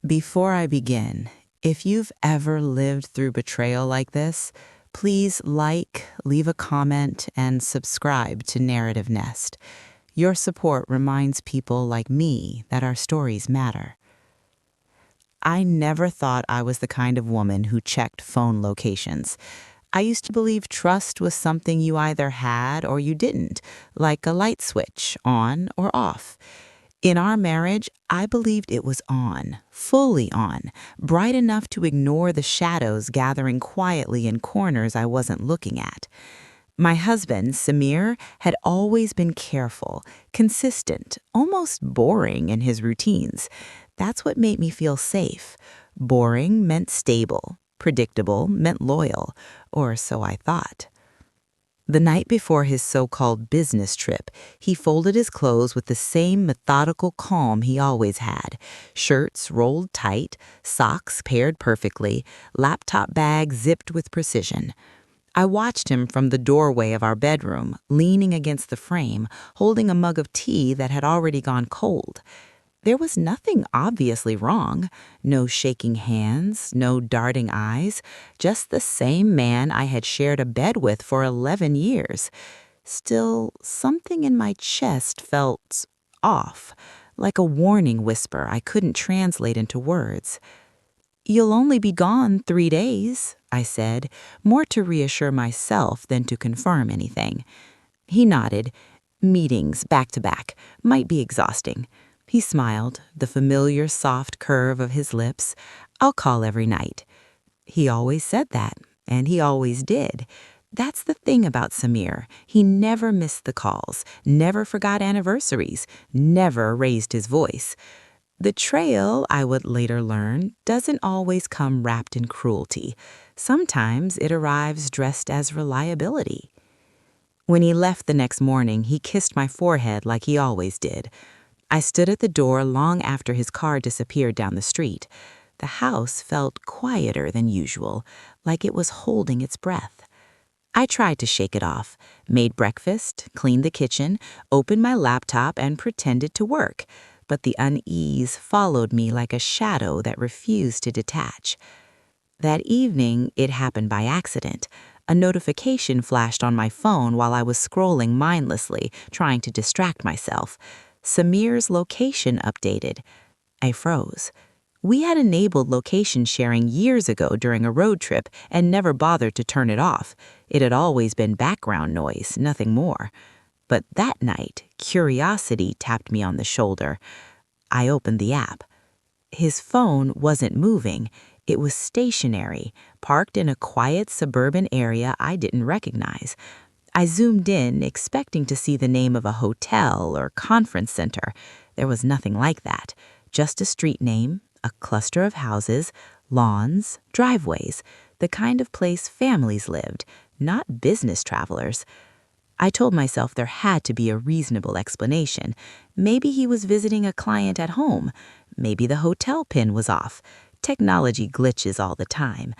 Before I begin, if you've ever lived through betrayal like this, please like, leave a comment, and subscribe to Narrative Nest. Your support reminds people like me that our stories matter. I never thought I was the kind of woman who checked phone locations. I used to believe trust was something you either had or you didn't, like a light switch, on or off. In our marriage, I believed it was on, fully on, bright enough to ignore the shadows gathering quietly in corners I wasn't looking at. My husband, Samir, had always been careful, consistent, almost boring in his routines. That's what made me feel safe. Boring meant stable. Predictable meant loyal, or so I thought. The night before his so-called business trip, he folded his clothes with the same methodical calm he always had. Shirts rolled tight, socks paired perfectly, laptop bag zipped with precision. I watched him from the doorway of our bedroom, leaning against the frame, holding a mug of tea that had already gone cold. There was nothing obviously wrong. No shaking hands, no darting eyes, just the same man I had shared a bed with for 11 years. Still, something in my chest felt off, like a warning whisper I couldn't translate into words. "You'll only be gone 3 days," I said, more to reassure myself than to confirm anything. He nodded. Meetings, back to back, might be exhausting. He smiled, the familiar soft curve of his lips. "I'll call every night." He always said that, and he always did. That's the thing about Samir. He never missed the calls, never forgot anniversaries, never raised his voice. Betrayal, I would later learn, doesn't always come wrapped in cruelty. Sometimes it arrives dressed as reliability. When he left the next morning, he kissed my forehead like he always did. I stood at the door long after his car disappeared down the street. The house felt quieter than usual, like it was holding its breath. I tried to shake it off, made breakfast, cleaned the kitchen, opened my laptop, and pretended to work. But the unease followed me like a shadow that refused to detach. That evening, it happened by accident. A notification flashed on my phone while I was scrolling mindlessly, trying to distract myself. Samir's location updated. I froze. We had enabled location sharing years ago during a road trip and never bothered to turn it off. It had always been background noise, nothing more. But that night, curiosity tapped me on the shoulder. I opened the app. His phone wasn't moving. It was stationary, parked in a quiet suburban area I didn't recognize. I zoomed in, expecting to see the name of a hotel or conference center. There was nothing like that. Just a street name, a cluster of houses, lawns, driveways, the kind of place families lived, not business travelers. I told myself there had to be a reasonable explanation. Maybe he was visiting a client at home. Maybe the hotel pin was off. Technology glitches all the time.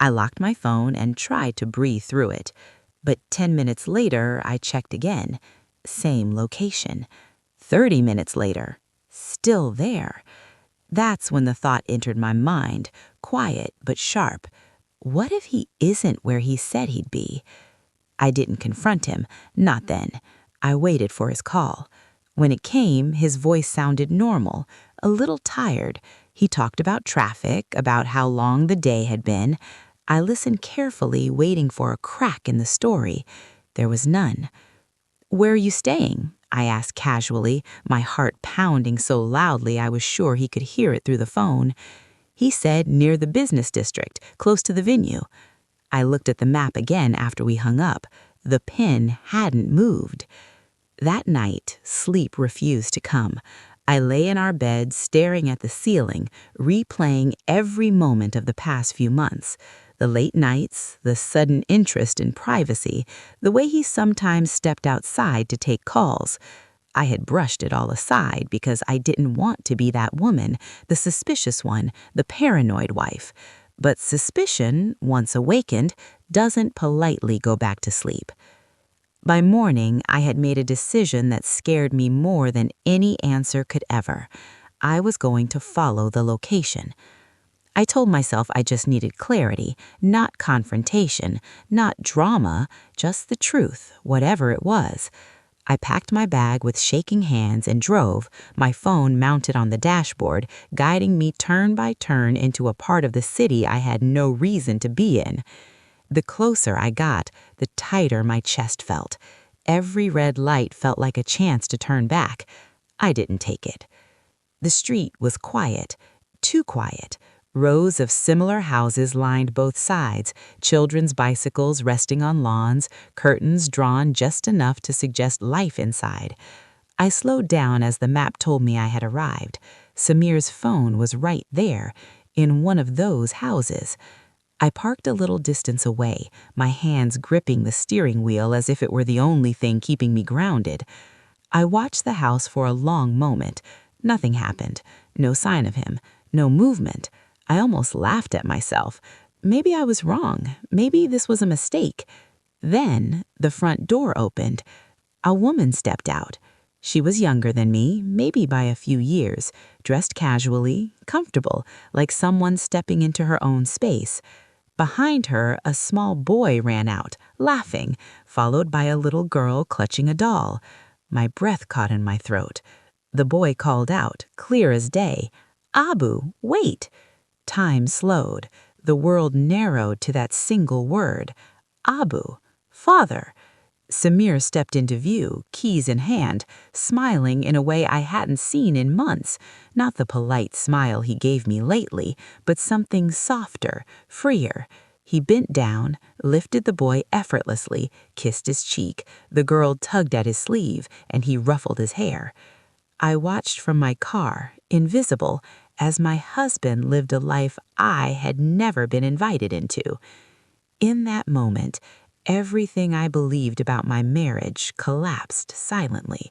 I locked my phone and tried to breathe through it. But 10 minutes later, I checked again. Same location. 30 minutes later, still there. That's when the thought entered my mind, quiet but sharp. What if he isn't where he said he'd be? I didn't confront him, not then. I waited for his call. When it came, his voice sounded normal, a little tired. He talked about traffic, about how long the day had been. I listened carefully, waiting for a crack in the story. There was none. "Where are you staying?" I asked casually, my heart pounding so loudly I was sure he could hear it through the phone. He said near the business district, close to the venue. I looked at the map again after we hung up. The pin hadn't moved. That night, sleep refused to come. I lay in our bed staring at the ceiling, replaying every moment of the past few months. The late nights, the sudden interest in privacy, the way he sometimes stepped outside to take calls. I had brushed it all aside because I didn't want to be that woman, the suspicious one, the paranoid wife. But suspicion, once awakened, doesn't politely go back to sleep. By morning, I had made a decision that scared me more than any answer could ever. I was going to follow the location. I told myself I just needed clarity, not confrontation, not drama, just the truth, whatever it was. I packed my bag with shaking hands and drove, my phone mounted on the dashboard, guiding me turn by turn into a part of the city I had no reason to be in. The closer I got, the tighter my chest felt. Every red light felt like a chance to turn back. I didn't take it. The street was quiet, too quiet. Rows of similar houses lined both sides, children's bicycles resting on lawns, curtains drawn just enough to suggest life inside. I slowed down as the map told me I had arrived. Samir's phone was right there, in one of those houses. I parked a little distance away, my hands gripping the steering wheel as if it were the only thing keeping me grounded. I watched the house for a long moment. Nothing happened. No sign of him. No movement. I almost laughed at myself. Maybe I was wrong. Maybe this was a mistake. Then the front door opened. A woman stepped out. She was younger than me, maybe by a few years, dressed casually, comfortable, like someone stepping into her own space. Behind her, a small boy ran out, laughing, followed by a little girl clutching a doll. My breath caught in my throat. The boy called out, clear as day, "Abu, wait!" Time slowed. The world narrowed to that single word. Abu, father. Samir stepped into view, keys in hand, smiling in a way I hadn't seen in months. Not the polite smile he gave me lately, but something softer, freer. He bent down, lifted the boy effortlessly, kissed his cheek. The girl tugged at his sleeve, and he ruffled his hair. I watched from my car, invisible, as my husband lived a life I had never been invited into. In that moment, everything I believed about my marriage collapsed silently.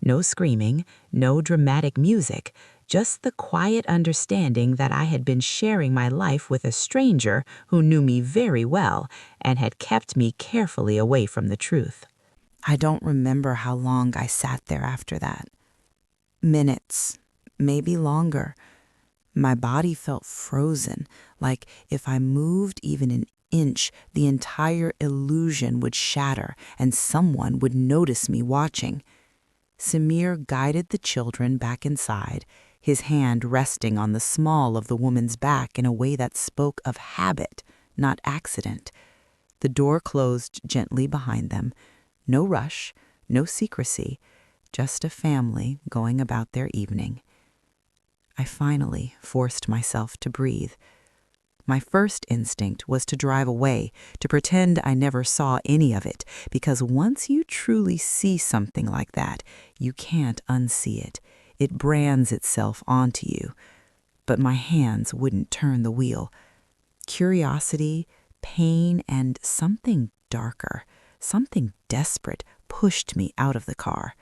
No screaming, no dramatic music, just the quiet understanding that I had been sharing my life with a stranger who knew me very well and had kept me carefully away from the truth. I don't remember how long I sat there after that. Minutes, maybe longer. My body felt frozen, like if I moved even an inch, the entire illusion would shatter and someone would notice me watching. Samir guided the children back inside, his hand resting on the small of the woman's back in a way that spoke of habit, not accident. The door closed gently behind them. No rush, no secrecy, just a family going about their evening. I finally forced myself to breathe. My first instinct was to drive away, to pretend I never saw any of it, because once you truly see something like that, you can't unsee it. It brands itself onto you. But my hands wouldn't turn the wheel. Curiosity, pain, and something darker, something desperate, pushed me out of the car.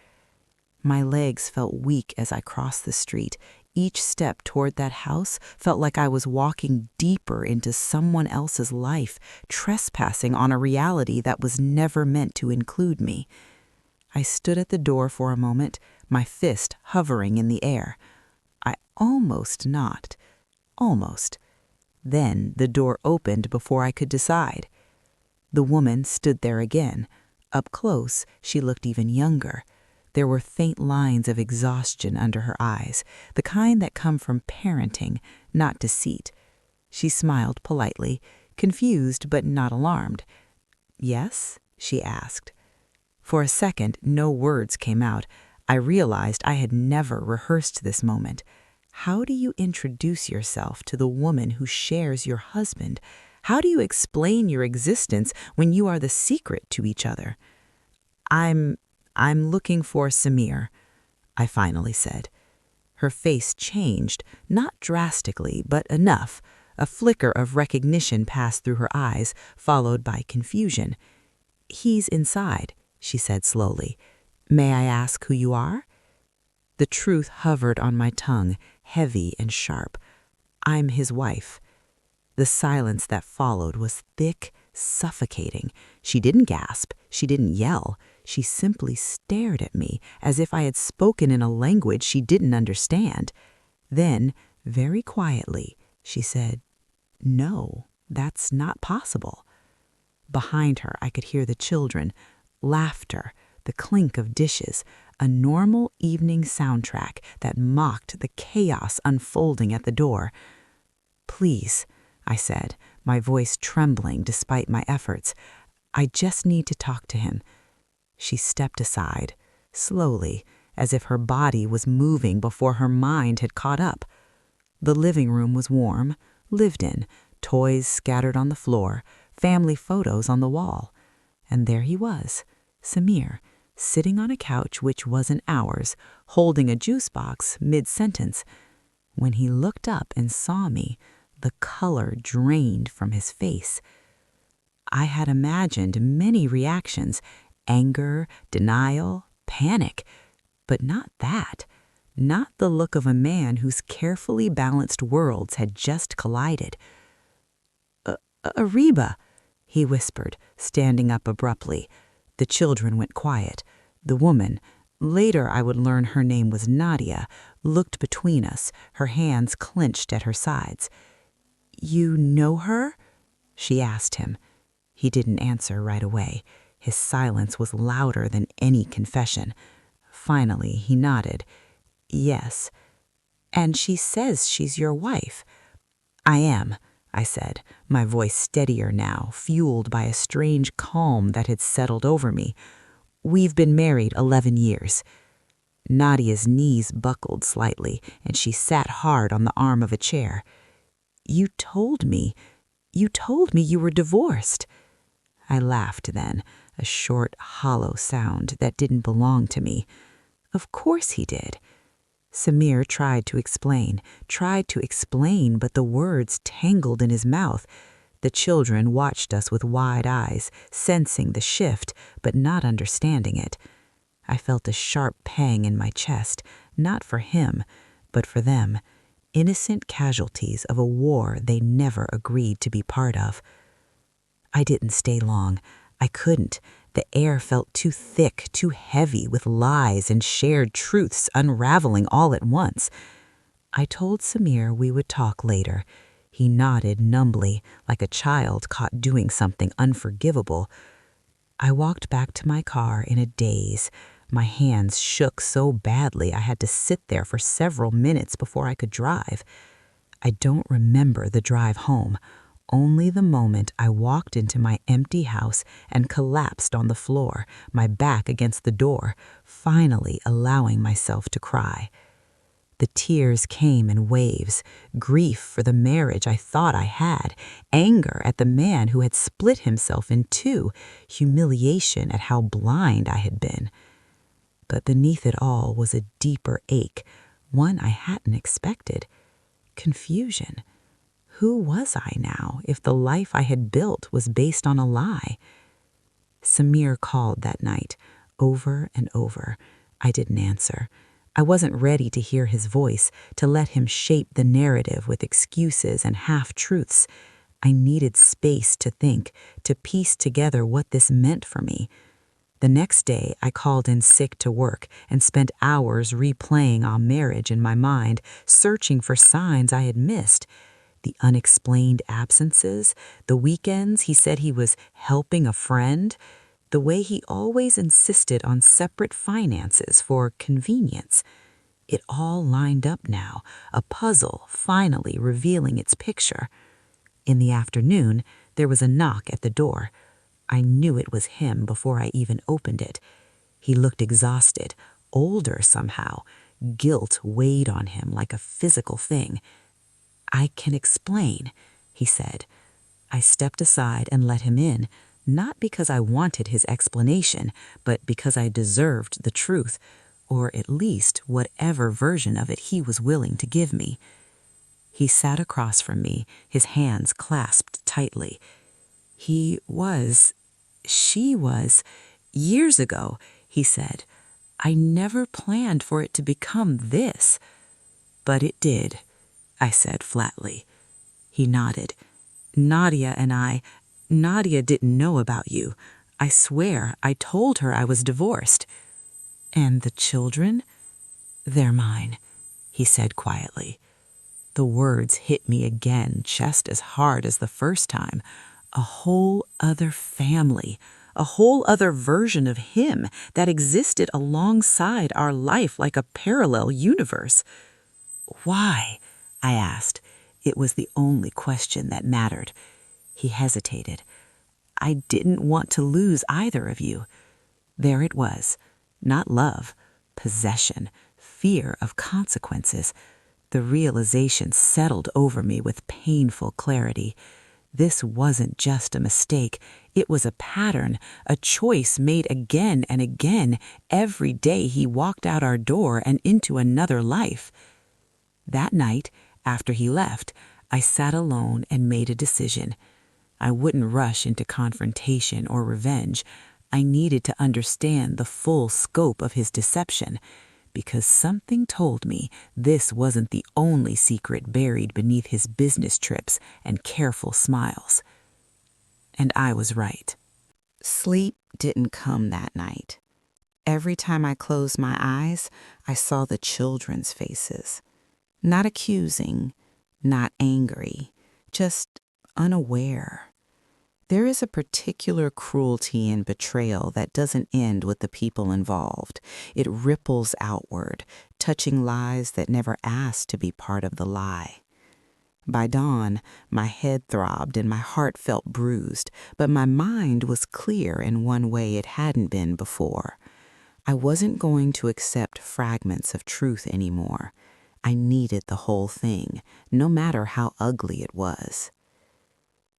My legs felt weak as I crossed the street. Each step toward that house felt like I was walking deeper into someone else's life, trespassing on a reality that was never meant to include me. I stood at the door for a moment, my fist hovering in the air. I almost knocked. Almost. Then the door opened before I could decide. The woman stood there again. Up close, she looked even younger. There were faint lines of exhaustion under her eyes, the kind that come from parenting, not deceit. She smiled politely, confused but not alarmed. "Yes?" she asked. For a second, no words came out. I realized I had never rehearsed this moment. How do you introduce yourself to the woman who shares your husband? How do you explain your existence when you are the secret to each other? I'm looking for Samir," I finally said. Her face changed, not drastically, but enough. A flicker of recognition passed through her eyes, followed by confusion. "He's inside," she said slowly. "May I ask who you are?" The truth hovered on my tongue, heavy and sharp. "I'm his wife." The silence that followed was thick, suffocating. She didn't gasp. She didn't yell. She simply stared at me as if I had spoken in a language she didn't understand. Then, very quietly, she said, "No, that's not possible." Behind her, I could hear the children, laughter, the clink of dishes, a normal evening soundtrack that mocked the chaos unfolding at the door. "Please," I said, my voice trembling despite my efforts, "I just need to talk to him." She stepped aside, slowly, as if her body was moving before her mind had caught up. The living room was warm, lived in, toys scattered on the floor, family photos on the wall. And there he was, Samir, sitting on a couch which wasn't ours, holding a juice box mid-sentence. When he looked up and saw me, the color drained from his face. I had imagined many reactions: anger, denial, panic, but not that. Not the look of a man whose carefully balanced worlds had just collided. "Ariba," he whispered, standing up abruptly. The children went quiet. The woman, later I would learn her name was Nadia, looked between us, her hands clenched at her sides. "You know her?" she asked him. He didn't answer right away. His silence was louder than any confession. Finally, he nodded. "Yes. And she says she's your wife." "I am," I said, my voice steadier now, fueled by a strange calm that had settled over me. "We've been married 11 years. Nadia's knees buckled slightly, and she sat hard on the arm of a chair. You told me you were divorced." I laughed then, a short, hollow sound that didn't belong to me. Of course he did. Samir tried to explain, but the words tangled in his mouth. The children watched us with wide eyes, sensing the shift, but not understanding it. I felt a sharp pang in my chest, not for him, but for them, innocent casualties of a war they never agreed to be part of. I didn't stay long. I couldn't. The air felt too thick, too heavy with lies and shared truths unraveling all at once. I told Samir we would talk later. He nodded numbly, like a child caught doing something unforgivable. I walked back to my car in a daze. My hands shook so badly I had to sit there for several minutes before I could drive. I don't remember the drive home. Only the moment I walked into my empty house and collapsed on the floor, my back against the door, finally allowing myself to cry. The tears came in waves, grief for the marriage I thought I had, anger at the man who had split himself in two, humiliation at how blind I had been. But beneath it all was a deeper ache, one I hadn't expected. Confusion. Who was I now if the life I had built was based on a lie? Samir called that night, over and over. I didn't answer. I wasn't ready to hear his voice, to let him shape the narrative with excuses and half-truths. I needed space to think, to piece together what this meant for me. The next day, I called in sick to work and spent hours replaying our marriage in my mind, searching for signs I had missed. The unexplained absences, the weekends he said he was helping a friend, the way he always insisted on separate finances for convenience. It all lined up now, a puzzle finally revealing its picture. In the afternoon, there was a knock at the door. I knew it was him before I even opened it. He looked exhausted, older somehow. Guilt weighed on him like a physical thing. "I can explain," he said. I stepped aside and let him in, not because I wanted his explanation, but because I deserved the truth, or at least whatever version of it he was willing to give me. He sat across from me, his hands clasped tightly. She was, years ago, he said. I never planned for it to become this. But it did, I said flatly. He nodded. Nadia didn't know about you. I swear, I told her I was divorced. And the children? They're mine. he said quietly. The words hit me again just as hard as the first time. A whole other family, a whole other version of him that existed alongside our life like a parallel universe. Why? I asked. It was the only question that mattered. He hesitated. I didn't want to lose either of you. There it was. Not love, possession, fear of consequences. The realization settled over me with painful clarity. This wasn't just a mistake. It was a pattern, a choice made again and again every day he walked out our door and into another life. That night, after he left, I sat alone and made a decision. I wouldn't rush into confrontation or revenge. I needed to understand the full scope of his deception, because something told me this wasn't the only secret buried beneath his business trips and careful smiles. And I was right. Sleep didn't come that night. Every time I closed my eyes, I saw the children's faces. Not accusing, not angry, just unaware. There is a particular cruelty in betrayal that doesn't end with the people involved. It ripples outward, touching lives that never asked to be part of the lie. By dawn, my head throbbed and my heart felt bruised, but my mind was clear in one way it hadn't been before. I wasn't going to accept fragments of truth anymore. I needed the whole thing, no matter how ugly it was.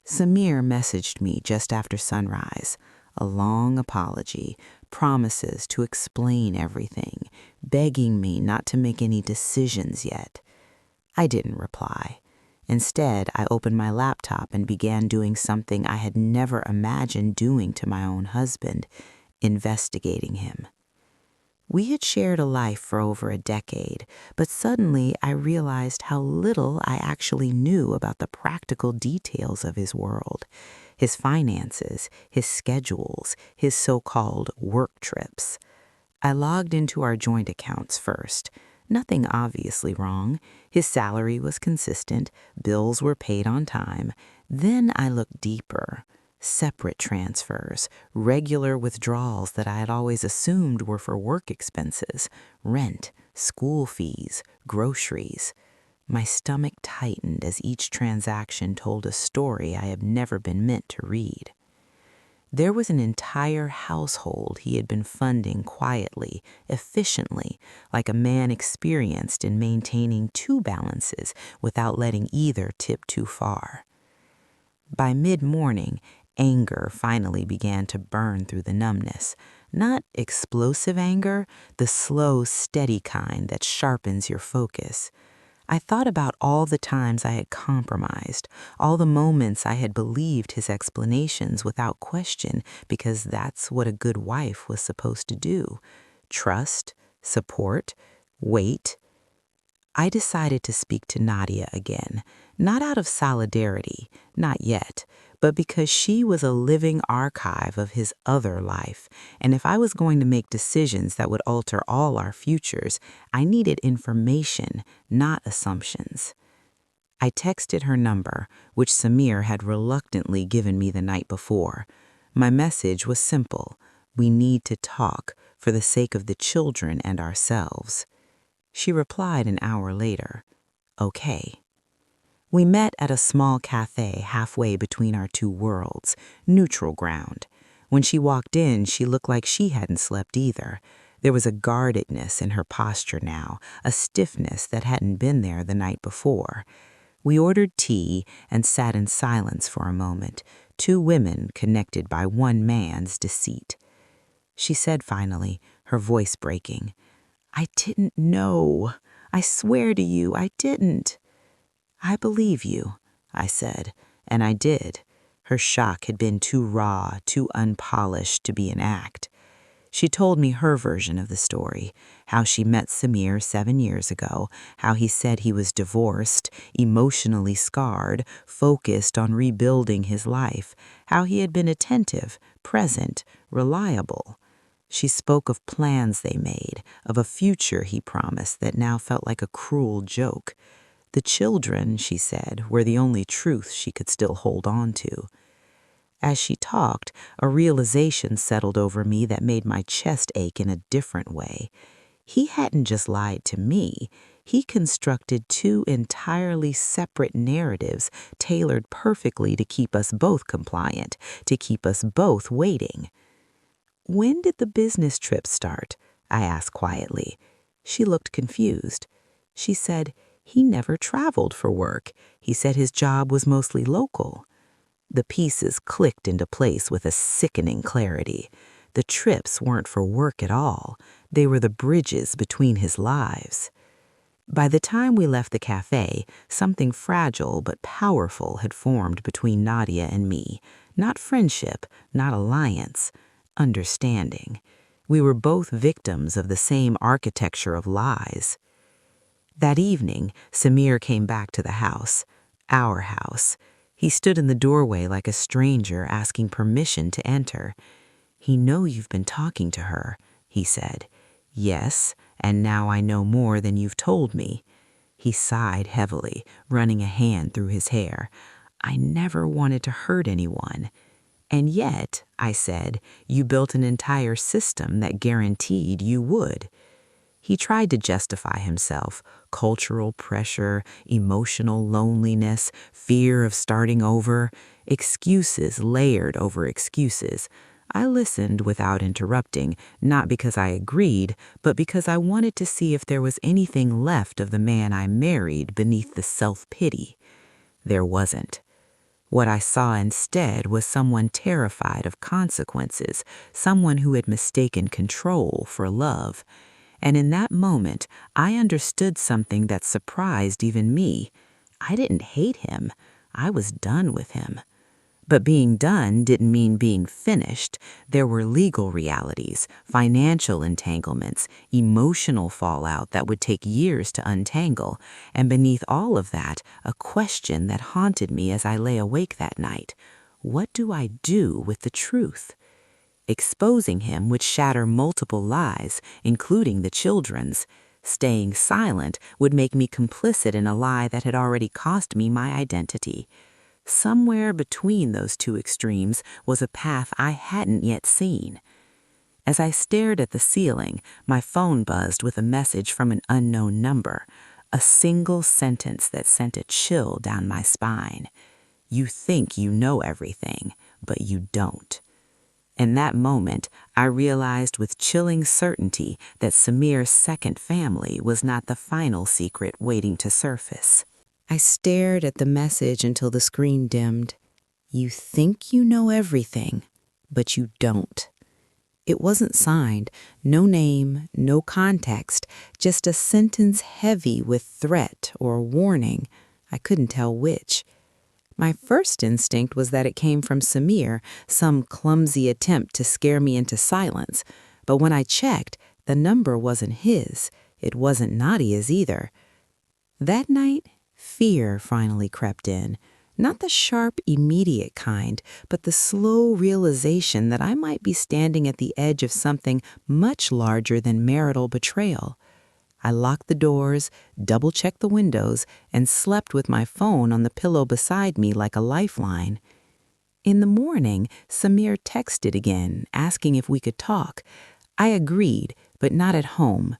Samir messaged me just after sunrise, a long apology, promises to explain everything, begging me not to make any decisions yet. I didn't reply. Instead, I opened my laptop and began doing something I had never imagined doing to my own husband, investigating him. We had shared a life for over a decade, but suddenly I realized how little I actually knew about the practical details of his world, his finances, his schedules, his so-called work trips. I logged into our joint accounts first. Nothing obviously wrong. His salary was consistent, bills were paid on time. Then I looked deeper. Separate transfers, regular withdrawals that I had always assumed were for work expenses, rent, school fees, groceries. My stomach tightened as each transaction told a story I have never been meant to read. There was an entire household he had been funding quietly, efficiently, like a man experienced in maintaining two balances without letting either tip too far. By mid-morning, anger finally began to burn through the numbness. Not explosive anger, the slow, steady kind that sharpens your focus. I thought about all the times I had compromised, all the moments I had believed his explanations without question because that's what a good wife was supposed to do. Trust, support, wait. I decided to speak to Nadia again, not out of solidarity, not yet, but because she was a living archive of his other life, and if I was going to make decisions that would alter all our futures, I needed information, not assumptions. I texted her number, which Samir had reluctantly given me the night before. My message was simple: we need to talk for the sake of the children and ourselves. She replied an hour later, okay. We met at a small cafe halfway between our two worlds, neutral ground. When she walked in, she looked like she hadn't slept either. There was a guardedness in her posture now, a stiffness that hadn't been there the night before. We ordered tea and sat in silence for a moment, two women connected by one man's deceit. She said finally, her voice breaking, I didn't know. I swear to you, I didn't. I believe you, I said, and I did. Her shock had been too raw, too unpolished to be an act. She told me her version of the story, how she met Samir 7 years ago, how he said he was divorced, emotionally scarred, focused on rebuilding his life, how he had been attentive, present, reliable. She spoke of plans they made, of a future he promised that now felt like a cruel joke. The children, she said, were the only truth she could still hold on to. As she talked, a realization settled over me that made my chest ache in a different way. He hadn't just lied to me. He constructed two entirely separate narratives tailored perfectly to keep us both compliant, to keep us both waiting. "When did the business trip start?" I asked quietly. She looked confused. She said, "He never traveled for work. He said his job was mostly local." The pieces clicked into place with a sickening clarity. The trips weren't for work at all. They were the bridges between his lives. By the time we left the cafe, something fragile but powerful had formed between Nadia and me. Not friendship, not alliance, understanding. We were both victims of the same architecture of lies. That evening, Samir came back to the house, our house. He stood in the doorway like a stranger asking permission to enter. "You know you've been talking to her," he said. "Yes, and now I know more than you've told me." He sighed heavily, running a hand through his hair. "I never wanted to hurt anyone." "And yet," I said, "you built an entire system that guaranteed you would." He tried to justify himself: cultural pressure, emotional loneliness, fear of starting over, excuses layered over excuses. I listened without interrupting, not because I agreed, but because I wanted to see if there was anything left of the man I married beneath the self-pity. There wasn't. What I saw instead was someone terrified of consequences, someone who had mistaken control for love. And in that moment, I understood something that surprised even me. I didn't hate him. I was done with him. But being done didn't mean being finished. There were legal realities, financial entanglements, emotional fallout that would take years to untangle, and beneath all of that, a question that haunted me as I lay awake that night. What do I do with the truth? Exposing him would shatter multiple lies, including the children's. Staying silent would make me complicit in a lie that had already cost me my identity. Somewhere between those two extremes was a path I hadn't yet seen. As I stared at the ceiling, my phone buzzed with a message from an unknown number, a single sentence that sent a chill down my spine. "You think you know everything, but you don't." In that moment, I realized with chilling certainty that Samir's second family was not the final secret waiting to surface. I stared at the message until the screen dimmed. "You think you know everything, but you don't." It wasn't signed, no name, no context, just a sentence heavy with threat or warning. I couldn't tell which. My first instinct was that it came from Samir, some clumsy attempt to scare me into silence. But when I checked, the number wasn't his. It wasn't Nadia's either. That night, fear finally crept in. Not the sharp, immediate kind, but the slow realization that I might be standing at the edge of something much larger than marital betrayal. I locked the doors, double-checked the windows, and slept with my phone on the pillow beside me like a lifeline. In the morning, Samir texted again, asking if we could talk. I agreed, but not at home.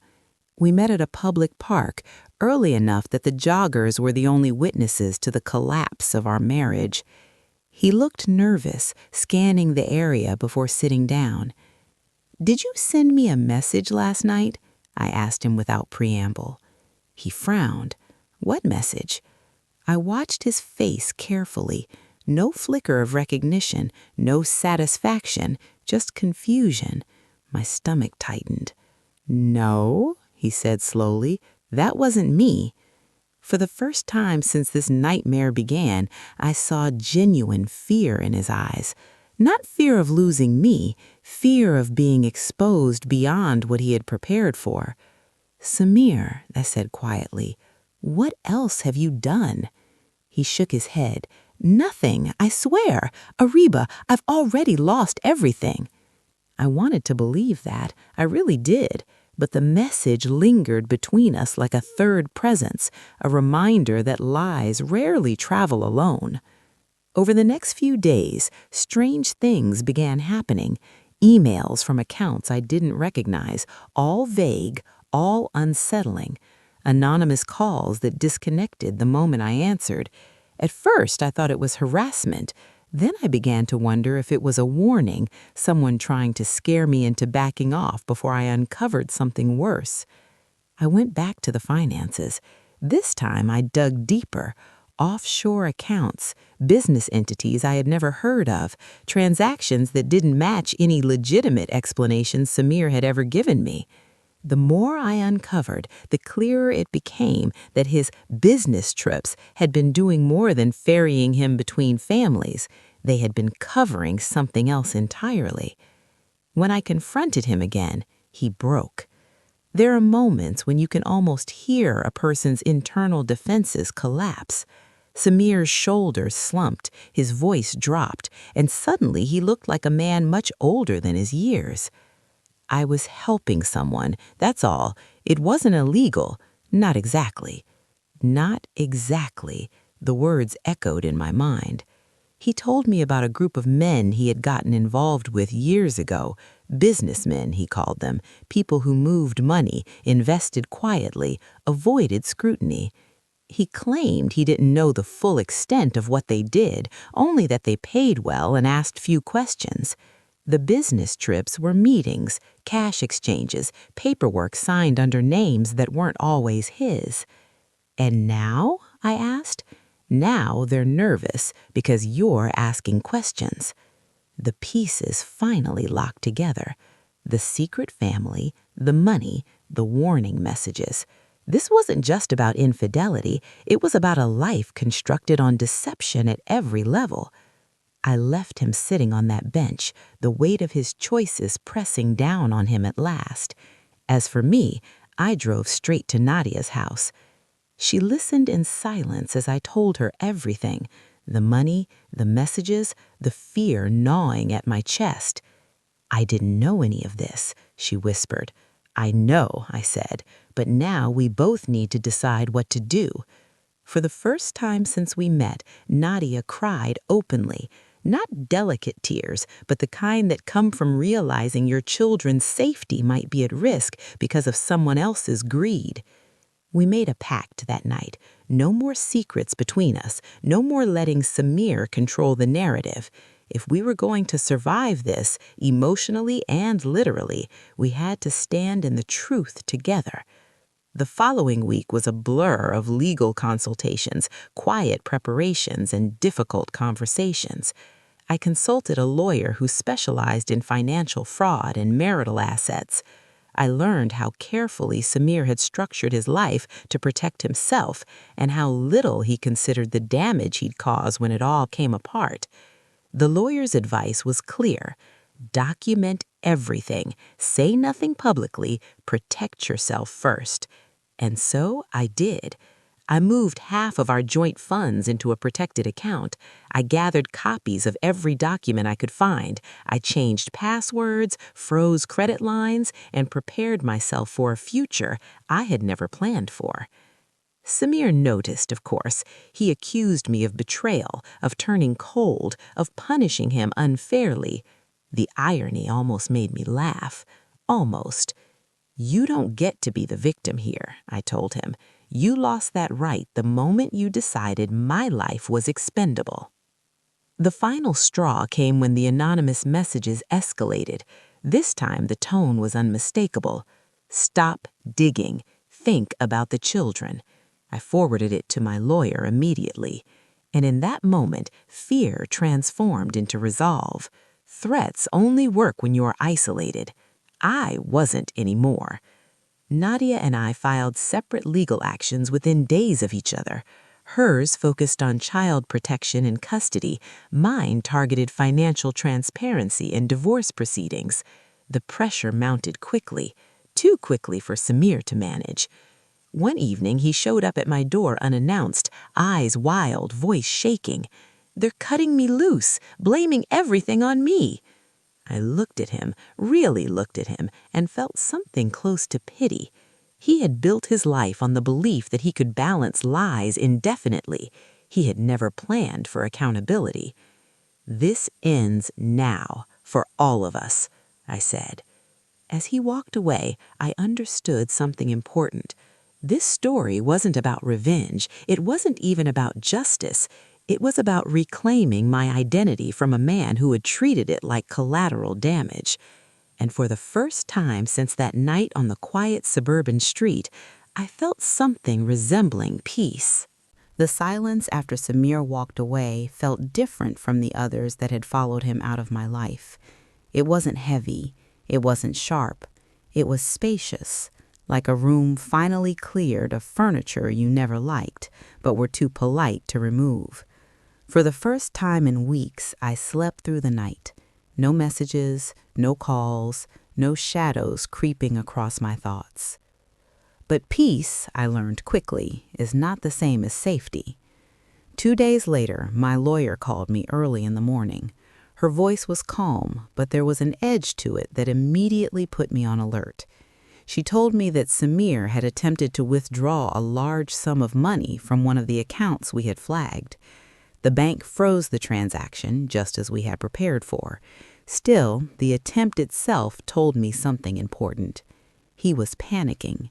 We met at a public park, early enough that the joggers were the only witnesses to the collapse of our marriage. He looked nervous, scanning the area before sitting down. "Did you send me a message last night?" I asked him without preamble. He frowned. "What message?" I watched his face carefully. No flicker of recognition, no satisfaction, just confusion. My stomach tightened. "No," he said slowly, "that wasn't me." For the first time since this nightmare began, I saw genuine fear in his eyes. Not fear of losing me, fear of being exposed beyond what he had prepared for. "Samir," I said quietly, "what else have you done?" He shook his head. "Nothing, I swear. Ariba, I've already lost everything." I wanted to believe that. I really did. But the message lingered between us like a third presence, a reminder that lies rarely travel alone. Over the next few days, strange things began happening. Emails from accounts I didn't recognize, all vague, all unsettling. Anonymous calls that disconnected the moment I answered. At first, I thought it was harassment. Then I began to wonder if it was a warning, someone trying to scare me into backing off before I uncovered something worse. I went back to the finances. This time I dug deeper. Offshore accounts, business entities I had never heard of, transactions that didn't match any legitimate explanations Samir had ever given me. The more I uncovered, the clearer it became that his business trips had been doing more than ferrying him between families. They had been covering something else entirely. When I confronted him again, he broke. There are moments when you can almost hear a person's internal defenses collapse. Samir's shoulders slumped, his voice dropped, and suddenly he looked like a man much older than his years. I was helping someone, that's all. It wasn't illegal. Not exactly. Not exactly. The words echoed in my mind. He told me about a group of men he had gotten involved with years ago. Businessmen, he called them. People who moved money, invested quietly, avoided scrutiny. He claimed he didn't know the full extent of what they did, only that they paid well and asked few questions. The business trips were meetings, cash exchanges, paperwork signed under names that weren't always his. And now, I asked, now they're nervous because you're asking questions. The pieces finally locked together. The secret family, the money, the warning messages. This wasn't just about infidelity, it was about a life constructed on deception at every level. I left him sitting on that bench, the weight of his choices pressing down on him at last. As for me, I drove straight to Nadia's house. She listened in silence as I told her everything, the money, the messages, the fear gnawing at my chest. I didn't know any of this, she whispered. I know, I said, but now we both need to decide what to do. For the first time since we met, Nadia cried openly. Not delicate tears, but the kind that come from realizing your children's safety might be at risk because of someone else's greed. We made a pact that night. No more secrets between us, no more letting Samir control the narrative. If we were going to survive this, emotionally and literally, we had to stand in the truth together. The following week was a blur of legal consultations, quiet preparations, and difficult conversations. I consulted a lawyer who specialized in financial fraud and marital assets. I learned how carefully Samir had structured his life to protect himself and how little he considered the damage he'd cause when it all came apart. The lawyer's advice was clear. Document everything. Say nothing publicly. Protect yourself first. And so I did. I moved half of our joint funds into a protected account. I gathered copies of every document I could find. I changed passwords, froze credit lines, and prepared myself for a future I had never planned for. Samir noticed, of course. He accused me of betrayal, of turning cold, of punishing him unfairly. The irony almost made me laugh. Almost. You don't get to be the victim here, I told him. You lost that right the moment you decided my life was expendable. The final straw came when the anonymous messages escalated. This time the tone was unmistakable. Stop digging. Think about the children. I forwarded it to my lawyer immediately. And in that moment, fear transformed into resolve. Threats only work when you are isolated. I wasn't anymore. Nadia and I filed separate legal actions within days of each other. Hers focused on child protection and custody. Mine targeted financial transparency and divorce proceedings. The pressure mounted quickly, too quickly for Samir to manage. One evening, he showed up at my door unannounced, eyes wild, voice shaking. They're cutting me loose, blaming everything on me. I looked at him, really looked at him, and felt something close to pity. He had built his life on the belief that he could balance lies indefinitely. He had never planned for accountability. "This ends now, for all of us," I said. As he walked away, I understood something important. This story wasn't about revenge. It wasn't even about justice. It was about reclaiming my identity from a man who had treated it like collateral damage. And for the first time since that night on the quiet suburban street, I felt something resembling peace. The silence after Samir walked away felt different from the others that had followed him out of my life. It wasn't heavy. It wasn't sharp. It was spacious, like a room finally cleared of furniture you never liked, but were too polite to remove. For the first time in weeks, I slept through the night. No messages, no calls, no shadows creeping across my thoughts. But peace, I learned quickly, is not the same as safety. 2 days later, my lawyer called me early in the morning. Her voice was calm, but there was an edge to it that immediately put me on alert. She told me that Samir had attempted to withdraw a large sum of money from one of the accounts we had flagged. The bank froze the transaction, just as we had prepared for. Still, the attempt itself told me something important. He was panicking.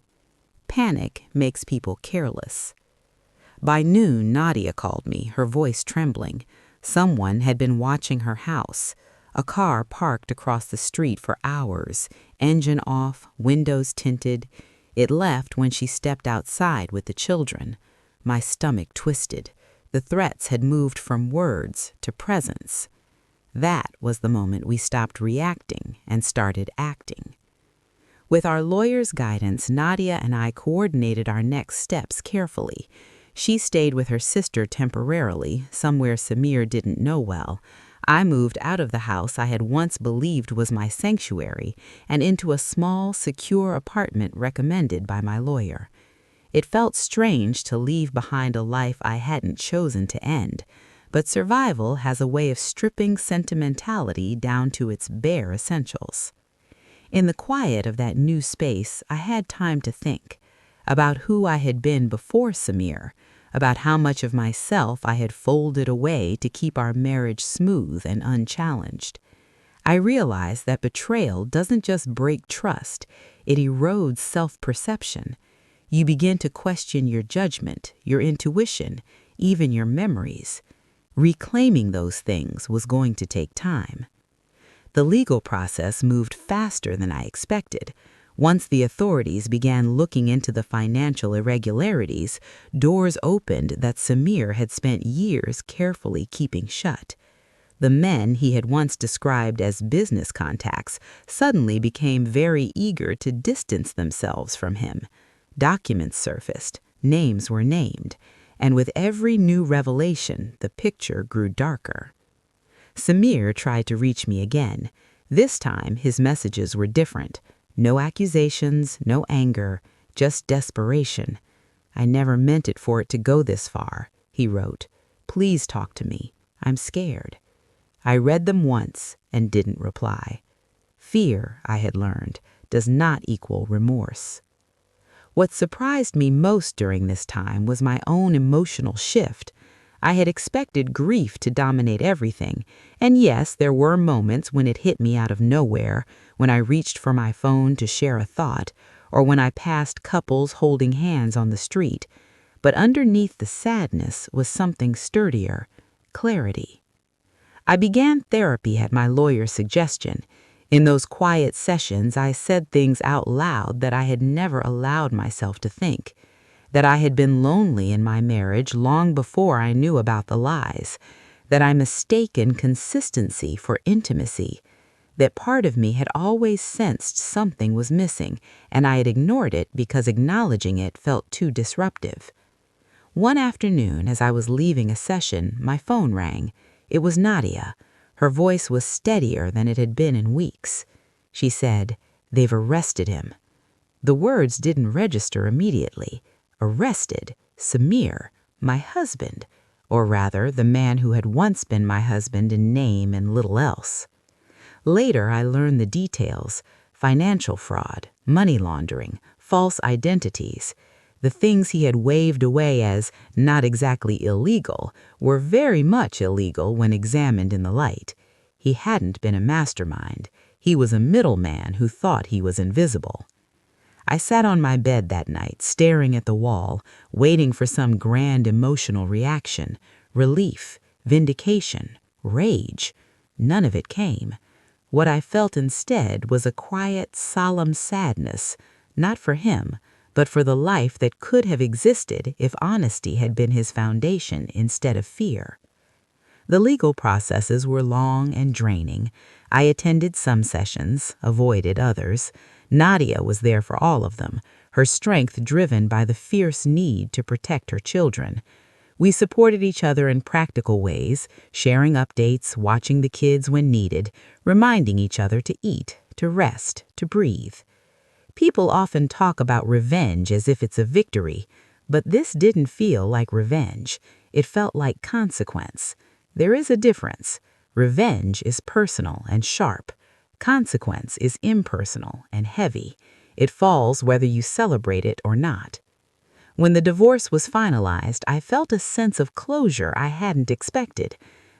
Panic makes people careless. By noon, Nadia called me, her voice trembling. Someone had been watching her house. A car parked across the street for hours, engine off, windows tinted. It left when she stepped outside with the children. My stomach twisted. The threats had moved from words to presence. That was the moment we stopped reacting and started acting. With our lawyer's guidance, Nadia and I coordinated our next steps carefully. She stayed with her sister temporarily, somewhere Samir didn't know well. I moved out of the house I had once believed was my sanctuary and into a small, secure apartment recommended by my lawyer. It felt strange to leave behind a life I hadn't chosen to end, but survival has a way of stripping sentimentality down to its bare essentials. In the quiet of that new space, I had time to think about who I had been before Samir, about how much of myself I had folded away to keep our marriage smooth and unchallenged. I realized that betrayal doesn't just break trust, it erodes self-perception. You begin to question your judgment, your intuition, even your memories. Reclaiming those things was going to take time. The legal process moved faster than I expected. Once the authorities began looking into the financial irregularities, doors opened that Samir had spent years carefully keeping shut. The men he had once described as business contacts suddenly became very eager to distance themselves from him. Documents surfaced, names were named, and with every new revelation, the picture grew darker. Samir tried to reach me again. This time, his messages were different. No accusations, no anger, just desperation. "I never meant it for it to go this far," he wrote. "Please talk to me. I'm scared." I read them once and didn't reply. Fear, I had learned, does not equal remorse. What surprised me most during this time was my own emotional shift. I had expected grief to dominate everything, and yes, there were moments when it hit me out of nowhere, when I reached for my phone to share a thought, or when I passed couples holding hands on the street. But underneath the sadness was something sturdier, clarity. I began therapy at my lawyer's suggestion. In those quiet sessions, I said things out loud that I had never allowed myself to think. That I had been lonely in my marriage long before I knew about the lies. That I mistaken consistency for intimacy. That part of me had always sensed something was missing, and I had ignored it because acknowledging it felt too disruptive. One afternoon, as I was leaving a session, my phone rang. It was Nadia. Her voice was steadier than it had been in weeks. She said, "They've arrested him." The words didn't register immediately. Arrested? Samir, my husband, or rather the man who had once been my husband in name and little else. Later, I learned the details: financial fraud, money laundering, false identities. The things he had waved away as not exactly illegal were very much illegal when examined in the light. He hadn't been a mastermind. He was a middleman who thought he was invisible. I sat on my bed that night, staring at the wall, waiting for some grand emotional reaction: relief, vindication, rage. None of it came. What I felt instead was a quiet, solemn sadness, not for him, but for the life that could have existed if honesty had been his foundation instead of fear. The legal processes were long and draining. I attended some sessions, avoided others. Nadia was there for all of them, her strength driven by the fierce need to protect her children. We supported each other in practical ways, sharing updates, watching the kids when needed, reminding each other to eat, to rest, to breathe. People often talk about revenge as if it's a victory, but this didn't feel like revenge. It felt like consequence. There is a difference. Revenge is personal and sharp. Consequence is impersonal and heavy. It falls whether you celebrate it or not. When the divorce was finalized, I felt a sense of closure I hadn't expected.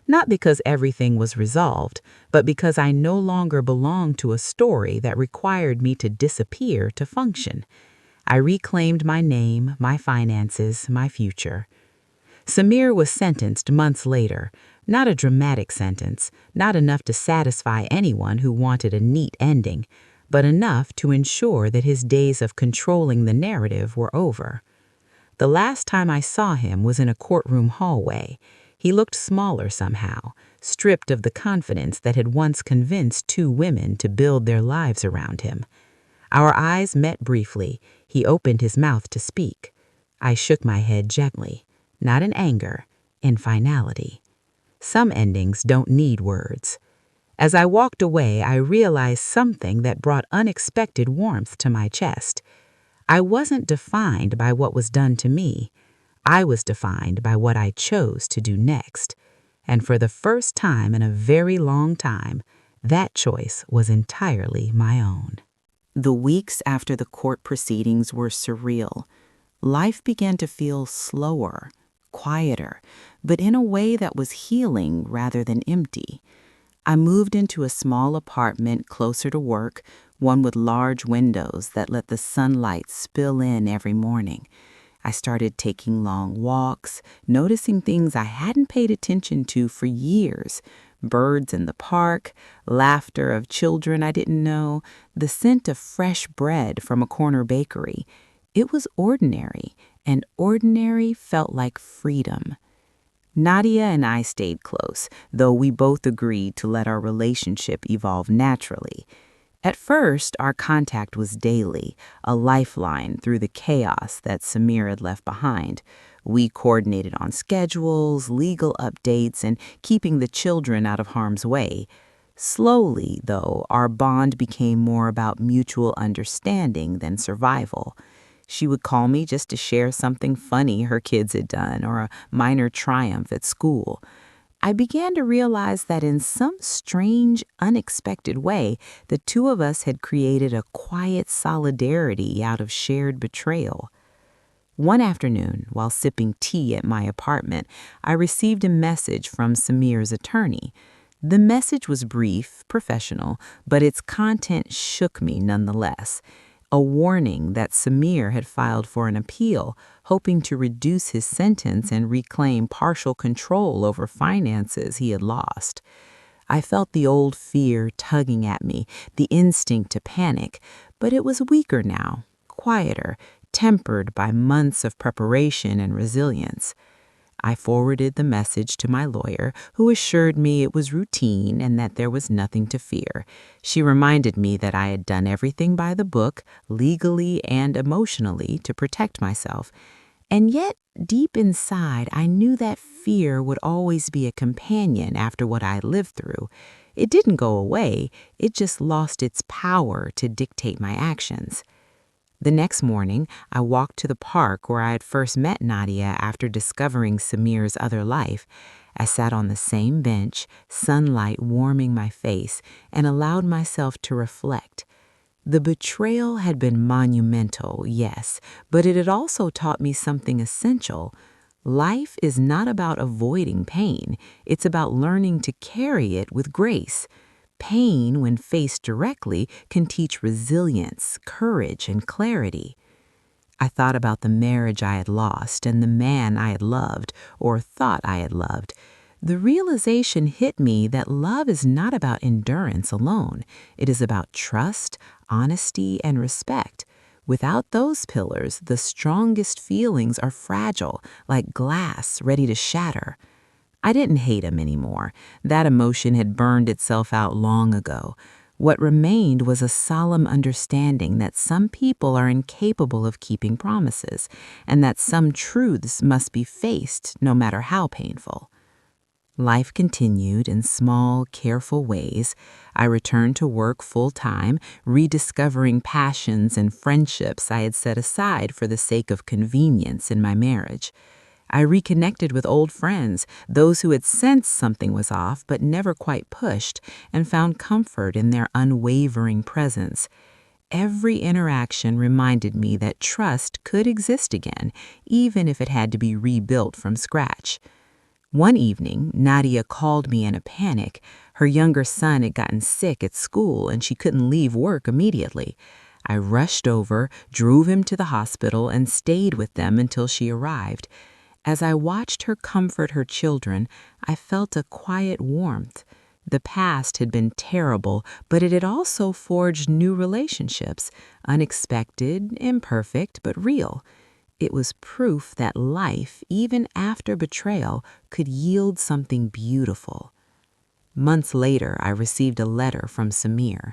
Not because everything was resolved, but because I no longer belonged to a story that required me to disappear to function. I reclaimed my name, my finances, my future. Samir was sentenced months later. Not a dramatic sentence, not enough to satisfy anyone who wanted a neat ending, but enough to ensure that his days of controlling the narrative were over. The last time I saw him was in a courtroom hallway. He looked smaller somehow, stripped of the confidence that had once convinced two women to build their lives around him. Our eyes met briefly. He opened his mouth to speak. I shook my head gently, not in anger, in finality. Some endings don't need words. As I walked away, I realized something that brought unexpected warmth to my chest. I wasn't defined by what was done to me. I was defined by what I chose to do next. And for the first time in a very long time, that choice was entirely my own. The weeks after the court proceedings were surreal. Life began to feel slower, quieter, but in a way that was healing rather than empty. I moved into a small apartment closer to work, one with large windows that let the sunlight spill in every morning. I started taking long walks, noticing things I hadn't paid attention to for years: birds in the park, laughter of children I didn't know, the scent of fresh bread from a corner bakery. It was ordinary, and ordinary felt like freedom. Nadia and I stayed close, though we both agreed to let our relationship evolve naturally. At first, our contact was daily, a lifeline through the chaos that Samir had left behind. We coordinated on schedules, legal updates, and keeping the children out of harm's way. Slowly, though, our bond became more about mutual understanding than survival. She would call me just to share something funny her kids had done or a minor triumph at school. I began to realize that in some strange, unexpected way, the two of us had created a quiet solidarity out of shared betrayal. One afternoon, while sipping tea at my apartment, I received a message from Samir's attorney. The message was brief, professional, but its content shook me nonetheless. A warning that Samir had filed for an appeal, hoping to reduce his sentence and reclaim partial control over finances he had lost. I felt the old fear tugging at me, the instinct to panic, but it was weaker now, quieter, tempered by months of preparation and resilience. I forwarded the message to my lawyer, who assured me it was routine and that there was nothing to fear. She reminded me that I had done everything by the book, legally and emotionally, to protect myself. And yet, deep inside, I knew that fear would always be a companion after what I lived through. It didn't go away, it just lost its power to dictate my actions. The next morning, I walked to the park where I had first met Nadia after discovering Samir's other life. I sat on the same bench, sunlight warming my face, and allowed myself to reflect. The betrayal had been monumental, yes, but it had also taught me something essential. Life is not about avoiding pain, it's about learning to carry it with grace. Pain, when faced directly, can teach resilience, courage, and clarity. I thought about the marriage I had lost and the man I had loved, or thought I had loved. The realization hit me that love is not about endurance alone. It is about trust, honesty, and respect. Without those pillars, the strongest feelings are fragile, like glass ready to shatter. I didn't hate him anymore. That emotion had burned itself out long ago. What remained was a solemn understanding that some people are incapable of keeping promises, and that some truths must be faced no matter how painful. Life continued in small, careful ways. I returned to work full-time, rediscovering passions and friendships I had set aside for the sake of convenience in my marriage. I reconnected with old friends, those who had sensed something was off but never quite pushed, and found comfort in their unwavering presence. Every interaction reminded me that trust could exist again, even if it had to be rebuilt from scratch. One evening, Nadia called me in a panic. Her younger son had gotten sick at school and she couldn't leave work immediately. I rushed over, drove him to the hospital, and stayed with them until she arrived. As I watched her comfort her children, I felt a quiet warmth. The past had been terrible, but it had also forged new relationships, unexpected, imperfect, but real. It was proof that life, even after betrayal, could yield something beautiful. Months later, I received a letter from Samir.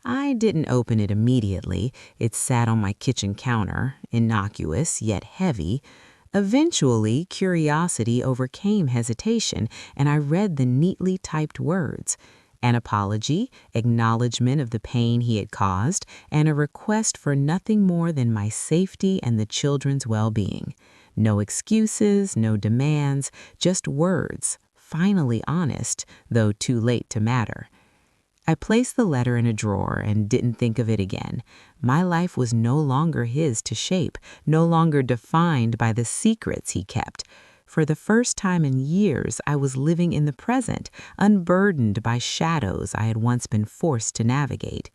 I didn't open it immediately. It sat on my kitchen counter, innocuous yet heavy. Eventually, curiosity overcame hesitation, and I read the neatly typed words: an apology, acknowledgement of the pain he had caused, and a request for nothing more than my safety and the children's well-being. No excuses, no demands, just words, finally honest, though too late to matter. I placed the letter in a drawer and didn't think of it again. My life was no longer his to shape, no longer defined by the secrets he kept. For the first time in years, I was living in the present, unburdened by shadows I had once been forced to navigate.